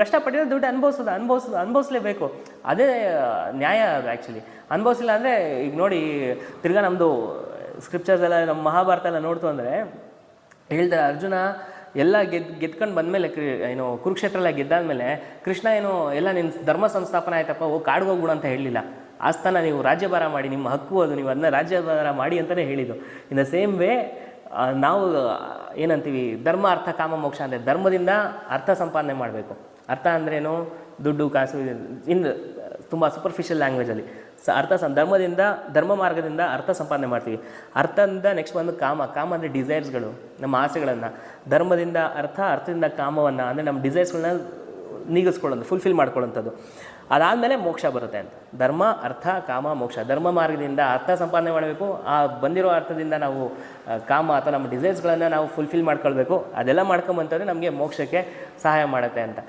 ಕಷ್ಟಪಟ್ಟಿದ್ರೆ ದುಡ್ಡು ಅನುಭವಿಸ್ಲೇಬೇಕು. ಅದೇ ನ್ಯಾಯ ಅದು ಆ್ಯಕ್ಚುಲಿ. ಅನುಭವಿಸಿಲ್ಲ ಅಂದರೆ ಈಗ ನೋಡಿ, ತಿರ್ಗಾ ನಮ್ಮದು ಸ್ಕ್ರಿಪ್ಚರ್ಸ್ ಎಲ್ಲ, ನಮ್ಮ ಮಹಾಭಾರತ ಎಲ್ಲ ನೋಡ್ತು ಅಂದರೆ ಹೇಳ್ತಾರೆ, ಅರ್ಜುನ ಎಲ್ಲ ಗೆದ್ಕೊಂಡು ಬಂದಮೇಲೆ ಏನು ಕುರುಕ್ಷೇತ್ರ ಎಲ್ಲ ಗೆದ್ದಾದ್ಮೇಲೆ ಕೃಷ್ಣ ಏನು ಎಲ್ಲ ನಿನ್ನ ಧರ್ಮ ಸಂಸ್ಥಾಪನೆ ಆಯ್ತಪ್ಪ, ಹೋಗಿ ಕಾಡ್ಗೆ ಹೋಗ್ಬಿಡು ಅಂತ ಹೇಳಲಿಲ್ಲ. ಆಸ್ಥಾನ ನೀವು ರಾಜ್ಯಭಾರ ಮಾಡಿ, ನಿಮ್ಮ ಹಕ್ಕು ಅದು, ನೀವು ಅದನ್ನ ರಾಜ್ಯಭಾರ ಮಾಡಿ ಅಂತಲೇ ಹೇಳಿದ್ದು. ಇನ್ ದ ಸೇಮ್ ವೇ ನಾವು ಏನಂತೀವಿ, ಧರ್ಮ ಅರ್ಥ ಕಾಮ ಮೋಕ್ಷ ಅಂದರೆ ಧರ್ಮದಿಂದ ಅರ್ಥ ಸಂಪಾದನೆ ಮಾಡಬೇಕು. ಅರ್ಥ ಅಂದ್ರೇನು, ದುಡ್ಡು ಕಾಸು, ಇನ್ನು ತುಂಬ ಸೂಪರ್ಫಿಷಿಯಲ್ ಲ್ಯಾಂಗ್ವೇಜಲ್ಲಿ ಧರ್ಮದಿಂದ, ಧರ್ಮ ಮಾರ್ಗದಿಂದ ಅರ್ಥ ಸಂಪಾದನೆ ಮಾಡ್ತೀವಿ. ಅರ್ಥದಿಂದ ನೆಕ್ಸ್ಟ್ ಬಂದು ಕಾಮ ಅಂದರೆ ಡಿಸೈರ್ಸ್ಗಳು, ನಮ್ಮ ಆಸೆಗಳನ್ನು. ಧರ್ಮದಿಂದ ಅರ್ಥದಿಂದ ಕಾಮವನ್ನು ಅಂದರೆ ನಮ್ಮ ಡಿಸೈರ್ಸ್ಗಳನ್ನ ನೀಗಿಸ್ಕೊಳ್ಳೋದು, ಫುಲ್ಫಿಲ್ ಮಾಡ್ಕೊಳ್ಳೋಂಥದ್ದು. ಅದಾದಮೇಲೆ ಮೋಕ್ಷ ಬರುತ್ತೆ ಅಂತ. ಧರ್ಮ ಅರ್ಥ ಕಾಮ ಮೋಕ್ಷ. ಧರ್ಮ ಮಾರ್ಗದಿಂದ ಅರ್ಥ ಸಂಪಾದನೆ ಮಾಡಬೇಕು, ಆ ಬಂದಿರೋ ಅರ್ಥದಿಂದ ನಾವು ಕಾಮ ಅಥವಾ ನಮ್ಮ ಡಿಸೈರ್ಸ್ಗಳನ್ನು ನಾವು ಫುಲ್ಫಿಲ್ ಮಾಡ್ಕೊಳ್ಬೇಕು. ಅದೆಲ್ಲ ಮಾಡ್ಕೊಂಬಂತಂದರೆ ನಮಗೆ ಮೋಕ್ಷಕ್ಕೆ ಸಹಾಯ ಮಾಡುತ್ತೆ ಅಂತ.